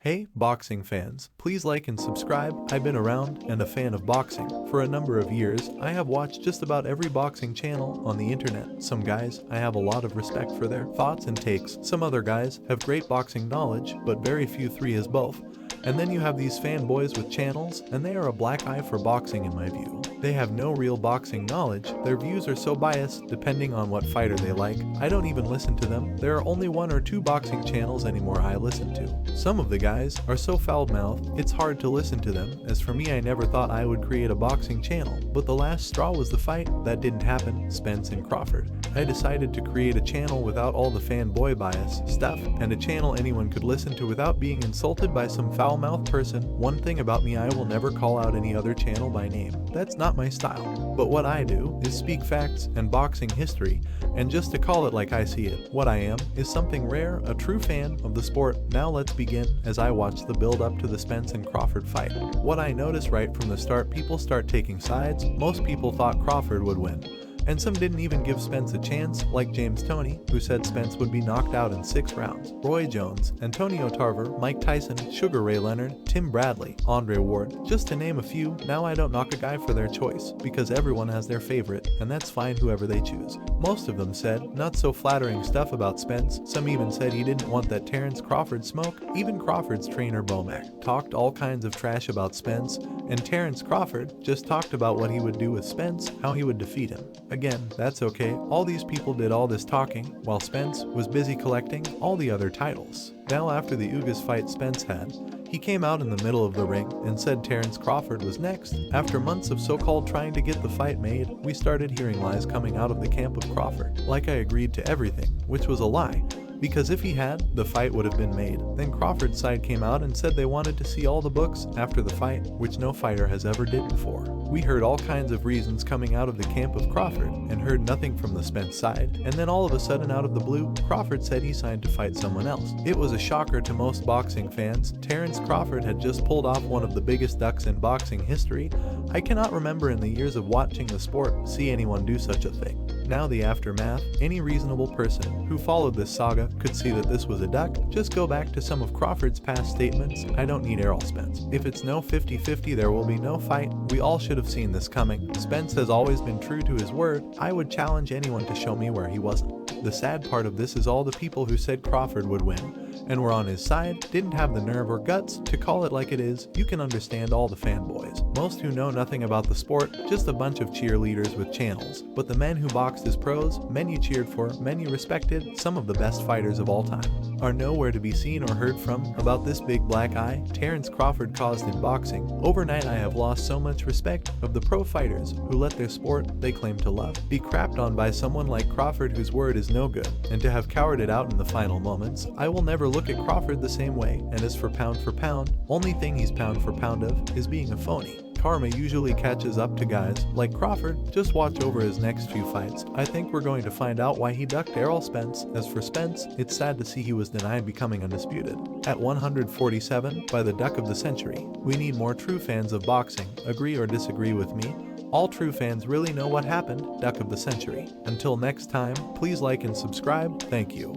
Hey, boxing fans, please like and subscribe. I've been around and a fan of boxing for a number of years. I have watched just about every boxing channel on the internet. Some guys, I have a lot of respect for their thoughts and takes. Some other guys have great boxing knowledge, but very few three as both. And then you have these fanboys with channels, and they are a black eye for boxing in my view. They have no real boxing knowledge. Their views are so biased depending on what fighter they like. I don't even listen to them. There are only one or two boxing channels anymore I listen to. Some of the guys are so foul-mouthed, it's hard to listen to them. As for me, I never thought I would create a boxing channel, but the last straw was the fight. That didn't happen, Spence and Crawford. I decided to create a channel without all the fanboy bias stuff, and a channel anyone could listen to without being insulted by some foul-mouthed person. One thing about me, I will never call out any other channel by name. That's not my style. But what I do is speak facts and boxing history, and just to call it like I see it. What I am is something rare, a true fan of the sport. Now let's begin. As I watch the build up to the Spence and Crawford fight, what I noticed right from the start, people start taking sides. Most people thought Crawford would win, and some didn't even give Spence a chance, like James Toney, who said Spence would be knocked out in 6 rounds. Roy Jones, Antonio Tarver, Mike Tyson, Sugar Ray Leonard, Tim Bradley, Andre Ward, just to name a few. Now I don't knock a guy for their choice, because everyone has their favorite, and that's fine whoever they choose. Most of them said not so flattering stuff about Spence. Some even said he didn't want that Terence Crawford smoke. Even Crawford's trainer Bomac talked all kinds of trash about Spence, and Terence Crawford just talked about what he would do with Spence, how he would defeat him. Again, that's okay. All these people did all this talking while Spence was busy collecting all the other titles. Now after the Ugas fight Spence had, he came out in the middle of the ring and said Terence Crawford was next. After months of so-called trying to get the fight made, we started hearing lies coming out of the camp of Crawford. Like I agreed to everything, which was a lie. Because if he had, the fight would have been made. Then Crawford's side came out and said they wanted to see all the books after the fight, which no fighter has ever did before. We heard all kinds of reasons coming out of the camp of Crawford and heard nothing from the Spence side. And then all of a sudden, out of the blue, Crawford said he signed to fight someone else. It was a shocker to most boxing fans. Terence Crawford had just pulled off one of the biggest ducks in boxing history. I cannot remember in the years of watching the sport see anyone do such a thing. Now the aftermath, any reasonable person who followed this saga could see that this was a duck. Just go back to some of Crawford's past statements. I don't need Errol Spence. If it's no 50-50, there will be no fight. We all should have seen this coming. Spence has always been true to his word. I would challenge anyone to show me where he wasn't. The sad part of this is all the people who said Crawford would win and were on his side didn't have the nerve or guts to call it like it is. You can understand all the fanboys. Most who know nothing about the sport, just a bunch of cheerleaders with channels. But the men who boxed as pros, men you cheered for, men you respected, some of the best fighters of all time, are nowhere to be seen or heard from about this big black eye Terence Crawford caused in boxing. Overnight I have lost so much respect of the pro fighters who let their sport they claim to love be crapped on by someone like Crawford whose word is no good, and to have cowered it out in the final moments. I will never look at Crawford the same way, and as for pound, only thing he's pound for pound of is being a phony. Karma usually catches up to guys like Crawford. Just watch over his next few fights. I think we're going to find out why he ducked Errol Spence. As for Spence, it's sad to see he was denied becoming undisputed at 147 by the duck of the century. We need more true fans of boxing. Agree or disagree with me? All true fans really know what happened, duck of the century. Until next time, please like and subscribe. Thank you.